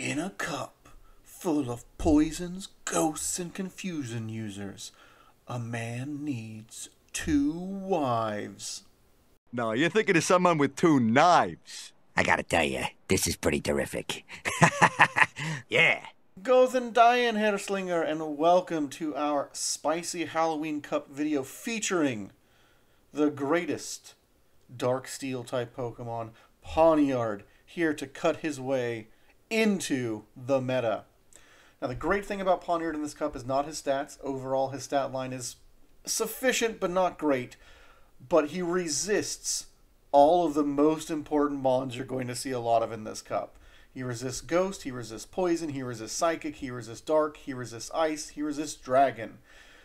In a cup full of poisons, ghosts, and confusion users, a man needs 2 wives. No, you're thinking of someone with 2 knives. I gotta tell you, this is pretty terrific. Yeah. Goðan daginn, herslingar, and welcome to our spicy Halloween Cup video featuring the greatest Dark Steel type Pokemon, Pawniard, here to cut his way into the meta. Now, the great thing about Pawniard in this cup is not his stats. Overall, his stat line is sufficient but not great, but he resists all of the most important mons you're going to see a lot of in this cup. He resists Ghost, he resists Poison, he resists Psychic, he resists Dark, he resists Ice, he resists Dragon.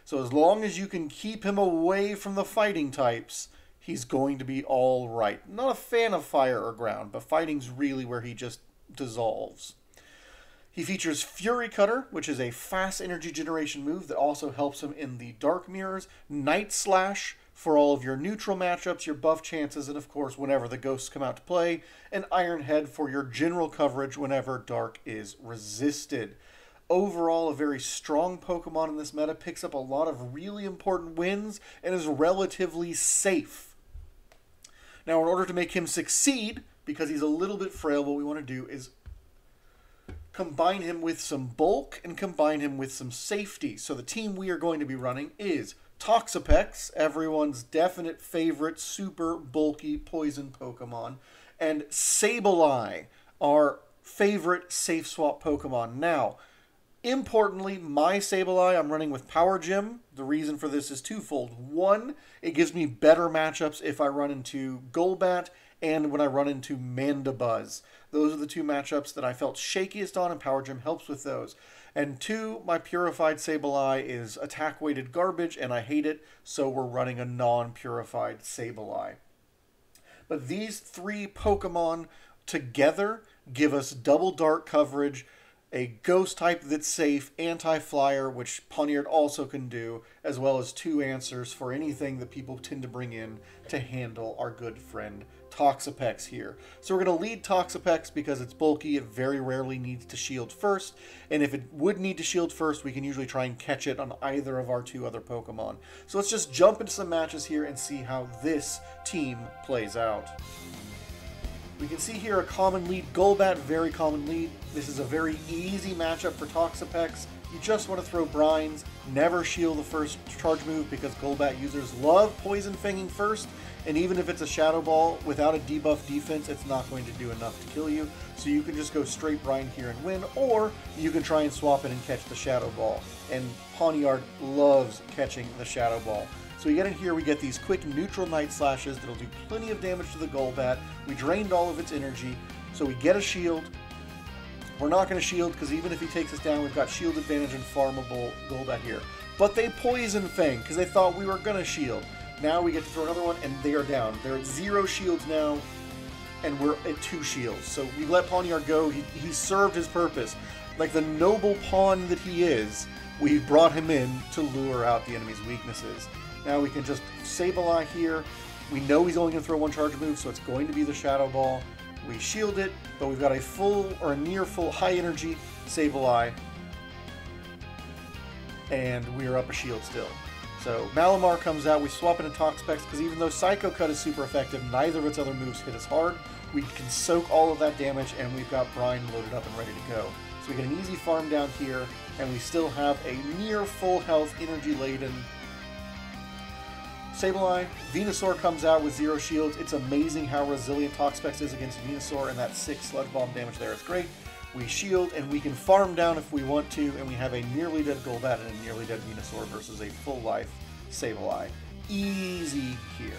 So as long as you can keep him away from the fighting types, he's going to be all right. Not a fan of Fire or Ground, but fighting's really where he just dissolves. He features Fury Cutter, which is a fast energy generation move that also helps him in the Dark Mirrors, Night Slash for all of your neutral matchups, your buff chances, and of course whenever the ghosts come out to play, and Iron Head for your general coverage whenever Dark is resisted. Overall, a very strong Pokemon in this meta, picks up a lot of really important wins, and is relatively safe. Now, in order to make him succeed, because he's a little bit frail, what we want to do is combine him with some bulk and combine him with some safety. So the team we are going to be running is Toxapex, everyone's definite favorite super bulky poison Pokemon, and Sableye, our favorite safe swap Pokemon. Now, importantly, my Sableye, I'm running with Power Gym. The reason for this is twofold. One, it gives me better matchups if I run into Golbat and when I run into Mandibuzz. Those are the two matchups that I felt shakiest on, and Power Gym helps with those. And two, my Purified Sableye is attack-weighted garbage, and I hate it, so we're running a non-purified Sableye. But these 3 Pokemon together give us double Dark coverage, a Ghost type that's safe, Anti-Flyer, which Pawniard also can do, as well as 2 answers for anything that people tend to bring in to handle our good friend Toxapex here. So we're going to lead Toxapex because it's bulky. It very rarely needs to shield first, and if it would need to shield first, we can usually try and catch it on either of our 2 other Pokemon. So let's just jump into some matches here and see how this team plays out. We can see here a common lead, Golbat, very common lead. This is a very easy matchup for Toxapex. You just want to throw brines, never shield the first charge move because Golbat users love Poison Fanging first, and even if it's a Shadow Ball, without a debuff defense, it's not going to do enough to kill you. So you can just go straight brine here and win, or you can try and swap it and catch the Shadow Ball. And Pawniard loves catching the Shadow Ball. So we get in here, we get these quick neutral Night Slashes that'll do plenty of damage to the Golbat. We drained all of its energy, so we get a shield. We're not going to shield because even if he takes us down, we've got shield advantage and farmable Golbat here. But they Poison Fang because they thought we were going to shield. Now we get to throw another one, and they are down. They're at 0 shields now, and we're at 2 shields. So we let Pawniard go. He served his purpose. Like the noble pawn that he is, we brought him in to lure out the enemy's weaknesses. Now we can just Sableye here. We know he's only going to throw 1 charge move, so it's going to be the Shadow Ball. We shield it, but we've got a full or a near full high energy Sableye. And we are up a shield still. So Malamar comes out, we swap into Toxapex because even though Psycho Cut is super effective, neither of its other moves hit us hard. We can soak all of that damage, and we've got Brine loaded up and ready to go. So we get an easy farm down here, and we still have a near full health, energy laden Sableye. Venusaur comes out with 0 shields. It's amazing how resilient Toxapex is against Venusaur, and that 6 Sludge Bomb damage there is great. We shield, and we can farm down if we want to, and we have a nearly dead Golbat and a nearly dead Venusaur versus a full life Sableye. Easy here.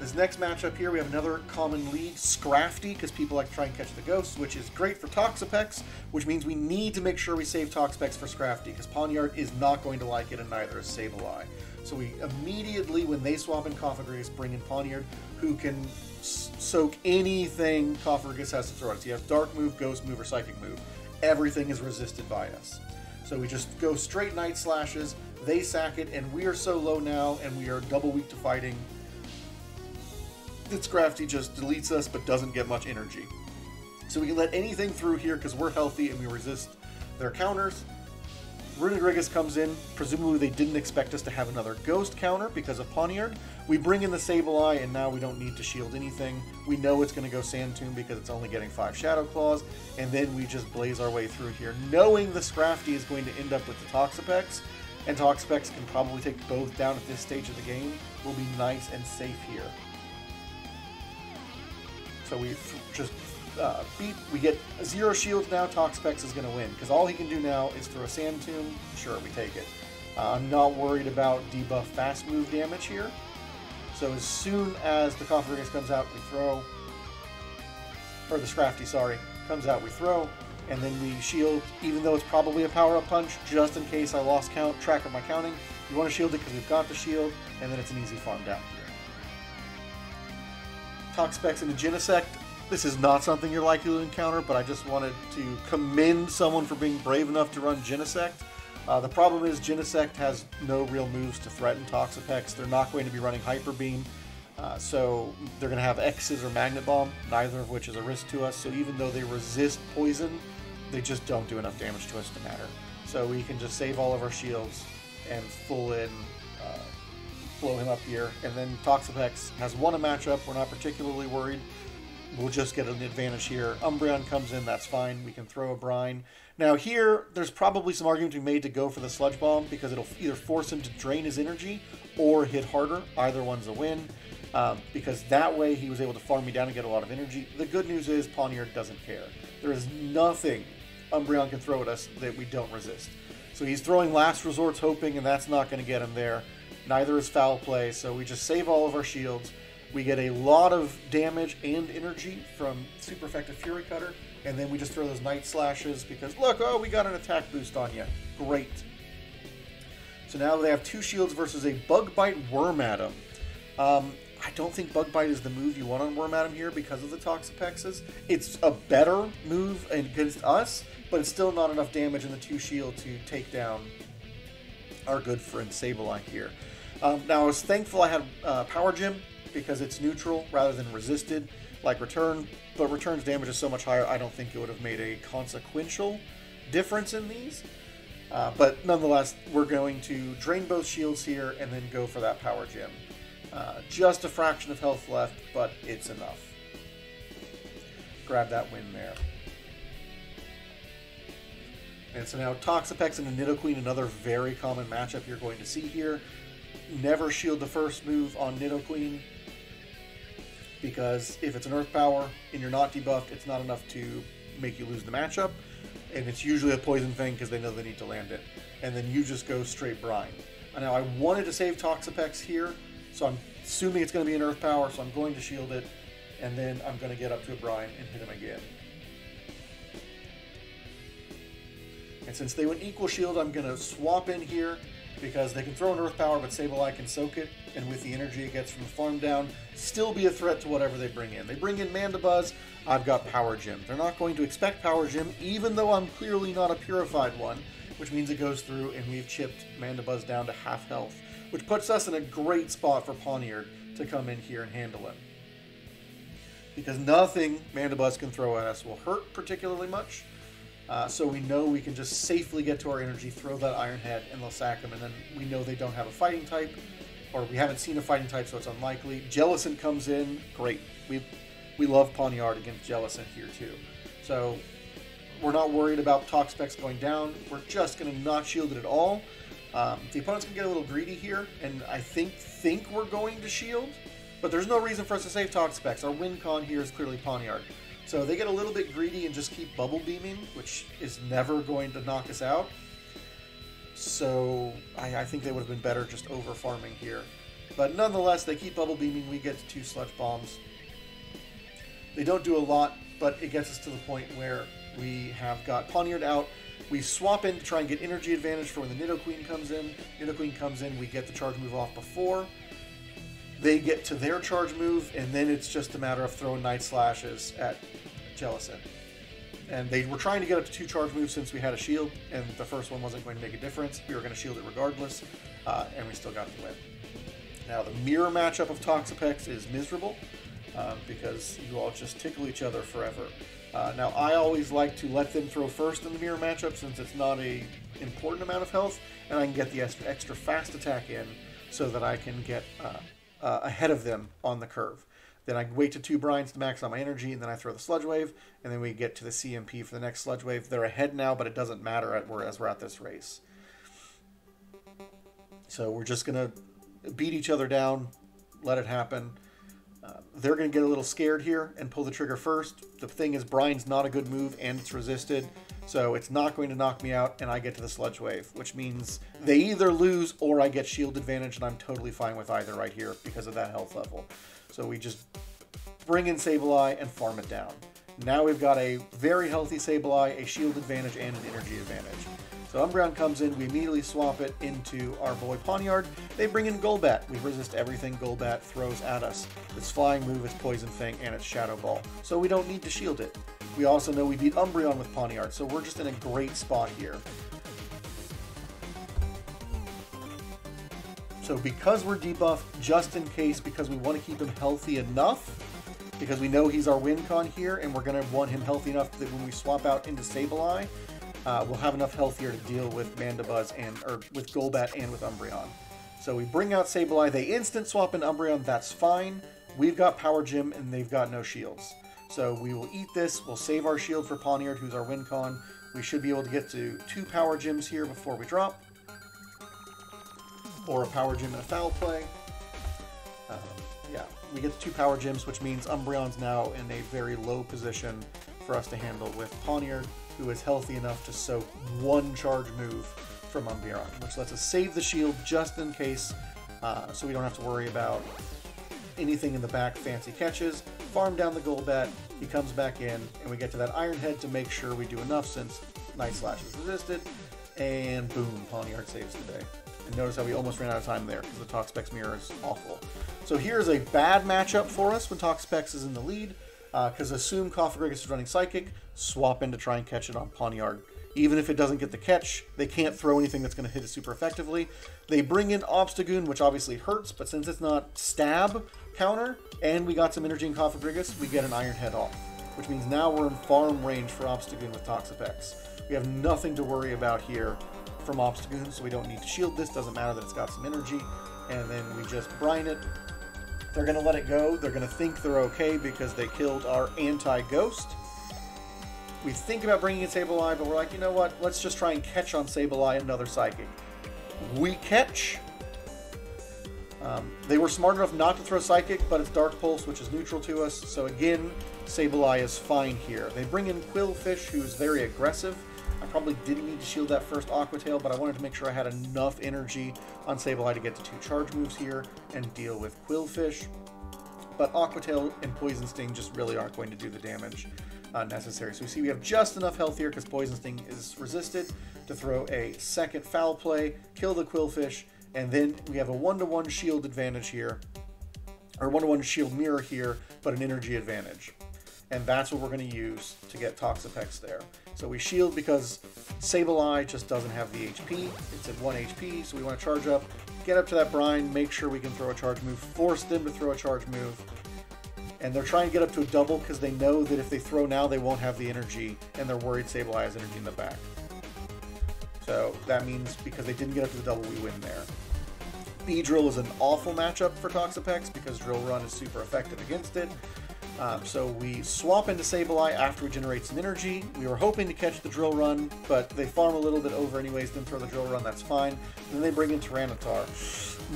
This next matchup here, we have another common lead, Scrafty, because people like to try and catch the ghosts, which is great for Toxapex, which means we need to make sure we save Toxapex for Scrafty, because Pawniard is not going to like it, and neither is Sableye. So we immediately, when they swap in Cofagrigus, bring in Pawniard, who can soak anything Cofagrigus has to throw at us. He has Dark move, Ghost move, or Psychic move. Everything is resisted by us. So we just go straight Night Slashes, they sack it, and we are so low now, and we are double weak to fighting. This Scrafty just deletes us but doesn't get much energy. So we can let anything through here because we're healthy and we resist their counters. Runigrigus comes in. Presumably they didn't expect us to have another ghost counter because of Pawniard. We bring in the Sableye, and now we don't need to shield anything. We know it's going to go Sand Tomb because it's only getting 5 Shadow Claws, and then we just blaze our way through here, knowing the Scrafty is going to end up with the Toxapex, and Toxapex can probably take both down at this stage of the game. We'll be nice and safe here. So we just we get 0 shields now. Toxapex is going to win because all he can do now is throw a Sand Tomb. Sure, we take it. I'm not worried about debuff fast move damage here. So as soon as the Cofagrigus comes out, we throw, or the Scrafty, sorry, comes out, we throw, and then we shield, even though it's probably a power-up punch, just in case I lost track of my counting. You want to shield it because we've got the shield, and then it's an easy farm down here. Toxapex and a Genesect. This is not something you're likely to encounter, but I just wanted to commend someone for being brave enough to run Genesect. The problem is Genesect has no real moves to threaten Toxapex. They're not going to be running Hyper Beam, so they're going to have X's or Magnet Bomb, neither of which is a risk to us. So even though they resist poison, they just don't do enough damage to us to matter. So we can just save all of our shields and full in, blow him up here. And then Toxapex has won a matchup. We're not particularly worried. We'll just get an advantage here. Umbreon comes in, that's fine. We can throw a Brine. Now here, there's probably some argument to be made to go for the Sludge Bomb because it'll either force him to drain his energy or hit harder. Either one's a win because that way he was able to farm me down and get a lot of energy. The good news is Pawniard doesn't care. There is nothing Umbreon can throw at us that we don't resist. So he's throwing Last Resorts hoping, and that's not going to get him there. Neither is Foul Play, so we just save all of our shields. We get a lot of damage and energy from super effective Fury Cutter, and then we just throw those Night Slashes because, look, oh, we got an attack boost on you. Great. So now they have 2 shields versus a Bug Bite Wormadam. I don't think Bug Bite is the move you want on Wormadam here because of the Toxapexes. It's a better move against us, but it's still not enough damage in the 2 shield to take down our good friend Sableye here. Now, I was thankful I had Power Gem, because it's neutral rather than resisted like Return, but Return's damage is so much higher I don't think it would have made a consequential difference in these. But nonetheless, we're going to drain both shields here and then go for that Power Gem. Just a fraction of health left, but it's enough. Grab that win there. And so now Toxapex and a Nidoqueen, another very common matchup you're going to see here. Never shield the first move on Nidoqueen, because if it's an Earth Power and you're not debuffed, it's not enough to make you lose the matchup, and it's usually a poison thing because they know they need to land it, and then you just go straight Brine. Now I wanted to save Toxapex here, so I'm assuming it's going to be an Earth Power, so I'm going to shield it, and then I'm going to get up to a Brine and hit him again. And since they went equal shield, I'm going to swap in here, because they can throw an Earth Power, but Sableye can soak it, and with the energy it gets from the farm down, still be a threat to whatever they bring in. They bring in Mandibuzz, I've got Power Gem. They're not going to expect Power Gem, even though I'm clearly not a purified one, which means it goes through, and we've chipped Mandibuzz down to half health, which puts us in a great spot for Pawniard to come in here and handle him. Because nothing Mandibuzz can throw at us will hurt particularly much. So we know we can just safely get to our energy, throw that Iron Head, and they'll sack them. And then we know they don't have a fighting type, or we haven't seen a fighting type, so it's unlikely. Jellicent comes in, great. We love Pawniard against Jellicent here too. So we're not worried about Toxapex going down. We're just going to not shield it at all. The opponent's going to get a little greedy here, and I think we're going to shield, but there's no reason for us to save Toxapex. Our win con here is clearly Pawniard. So they get a little bit greedy and just keep bubble beaming, which is never going to knock us out. So I think they would have been better just over farming here. But nonetheless, they keep bubble beaming. We get to 2 Sludge Bombs. They don't do a lot, but it gets us to the point where we have got Pawniard out. We swap in to try and get energy advantage for when the Nidoqueen comes in. Nidoqueen comes in, we get the charge move off before they get to their charge move, and then it's just a matter of throwing Night Slashes at Jellicent. And they were trying to get up to 2 charge moves since we had a shield, and the first one wasn't going to make a difference. We were going to shield it regardless, and we still got the win. Now, the mirror matchup of Toxapex is miserable. because you all just tickle each other forever. Now, I always like to let them throw first in the mirror matchup since it's not a important amount of health, and I can get the extra fast attack in so that I can get ahead of them on the curve. Then I wait to 2 brines to max out my energy, and then I throw the Sludge Wave, and then we get to the CMP for the next Sludge Wave. They're ahead now, but it doesn't matter as we're at this race. So we're just going to beat each other down, let it happen. They're going to get a little scared here and pull the trigger first. The thing is, Brine's not a good move, and it's resisted, so it's not going to knock me out, and I get to the Sludge Wave, which means they either lose or I get shield advantage, and I'm totally fine with either right here because of that health level. So we just bring in Sableye and farm it down. Now we've got a very healthy Sableye, a shield advantage, and an energy advantage. So Umbreon comes in, we immediately swap it into our boy Pawniard. They bring in Golbat. We resist everything Golbat throws at us. Its flying move, its Poison Fang, and its Shadow Ball. So we don't need to shield it. We also know we beat Umbreon with Pawniard, so we're just in a great spot here. So because we're debuffed, just in case, because we want to keep him healthy enough, because we know he's our win con here, and we're going to want him healthy enough that when we swap out into Sableye, we'll have enough health here to deal with Mandibuzz or with Golbat and with Umbreon. So we bring out Sableye, they instant swap in Umbreon, that's fine. We've got Power Gym and they've got no shields. So we will eat this, we'll save our shield for Pawniard, who's our win con. We should be able to get to 2 Power Gyms here before we drop. Or a Power Gym and a Foul Play. Yeah, we get 2 Power Gyms, which means Umbreon's now in a very low position for us to handle with Pawniard, who is healthy enough to soak 1 charge move from Umbreon, which lets us save the shield just in case, so we don't have to worry about anything in the back fancy catches. Farm down the Golbat, he comes back in, and we get to that Iron Head to make sure we do enough since Night Slash is resisted, and boom, Pawniard saves the day. And notice how we almost ran out of time there because the Toxapex mirror is awful. So here's a bad matchup for us when Toxapex is in the lead, because assume Cofagrigus is running Psychic, swap in to try and catch it on Pawniard. Even if it doesn't get the catch, they can't throw anything that's going to hit it super effectively. They bring in Obstagoon, which obviously hurts, but since it's not stab counter, and we got some energy in Cofagrigus, we get an Iron Head off, which means now we're in farm range for Obstagoon with Toxapex. We have nothing to worry about here from Obstagoon, so we don't need to shield this. Doesn't matter that it's got some energy, and then we just brine it. They're going to let it go. They're going to think they're okay because they killed our anti-ghost. We think about bringing in Sableye, but we're like, you know what? Let's just try and catch on Sableye another Psychic. We catch. They were smart enough not to throw Psychic, but it's Dark Pulse, which is neutral to us. So again, Sableye is fine here. They bring in Qwilfish, who's very aggressive. I probably didn't need to shield that first Aqua Tail, but I wanted to make sure I had enough energy on Sableye to get to 2 charge moves here and deal with Qwilfish. But Aqua Tail and Poison Sting just really aren't going to do the damage necessary. So we see we have just enough health here because Poison Sting is resisted to throw a second Foul Play, kill the Qwilfish, and then we have a 1-to-1 shield advantage here, or 1-to-1 shield mirror here, but an energy advantage. And that's what we're going to use to get Toxapex there. So we shield because Sableye just doesn't have the HP. It's at 1 HP, so we want to charge up, get up to that brine, make sure we can throw a charge move, force them to throw a charge move. And they're trying to get up to a double because they know that if they throw now, they won't have the energy, and they're worried Sableye has energy in the back. So that means because they didn't get up to the double, we win there. Beedrill is an awful matchup for Toxapex because Drill Run is super effective against it. So we swap into Sableye after we generate some energy. We were hoping to catch the Drill Run, but they farm a little bit over anyways, then throw the Drill Run, that's fine. And then they bring in Tyranitar.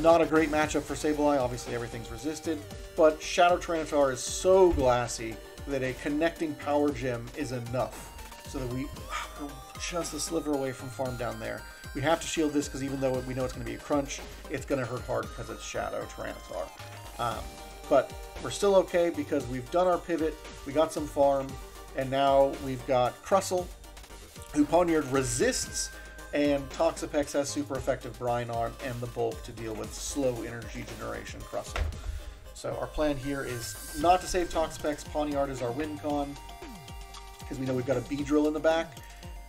Not a great matchup for Sableye, obviously everything's resisted, but Shadow Tyranitar is so glassy that a connecting Power Gem is enough. So that we're just a sliver away from farm down there. We have to shield this because even though we know it's going to be a crunch, it's going to hurt hard because it's Shadow Tyranitar. But we're still okay because we've done our pivot, we got some farm, and now we've got Crustle, who Pawniard resists, and Toxapex has super effective Brine Arm and the bulk to deal with slow energy generation Crustle. So our plan here is not to save Toxapex. Pawniard is our win con, because we know we've got a Beedrill in the back,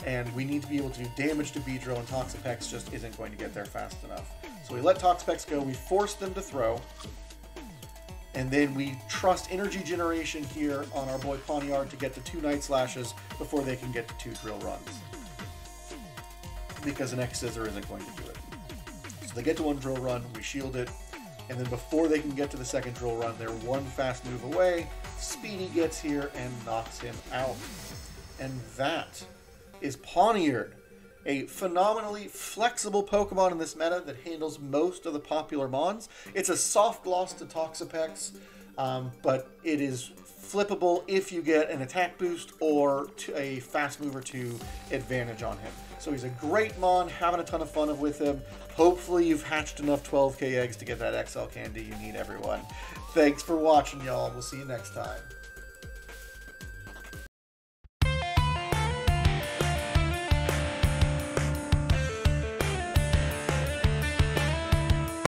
and we need to be able to do damage to Beedrill, and Toxapex just isn't going to get there fast enough. So we let Toxapex go, we force them to throw. And then we trust energy generation here on our boy Pawniard to get to 2 Night Slashes before they can get to 2 Drill Runs. Because an X-Scissor isn't going to do it. So they get to 1 Drill Run, we shield it, and then before they can get to the 2nd Drill Run, they're 1 fast move away. Speedy gets here and knocks him out. And that is Pawniard, a phenomenally flexible Pokemon in this meta that handles most of the popular mons. It's a soft loss to Toxapex, but it is flippable if you get an attack boost or a fast move or 2 advantage on him. So he's a great mon, having a ton of fun with him. Hopefully you've hatched enough 12k eggs to get that XL candy you need, everyone. Thanks for watching, y'all. We'll see you next time.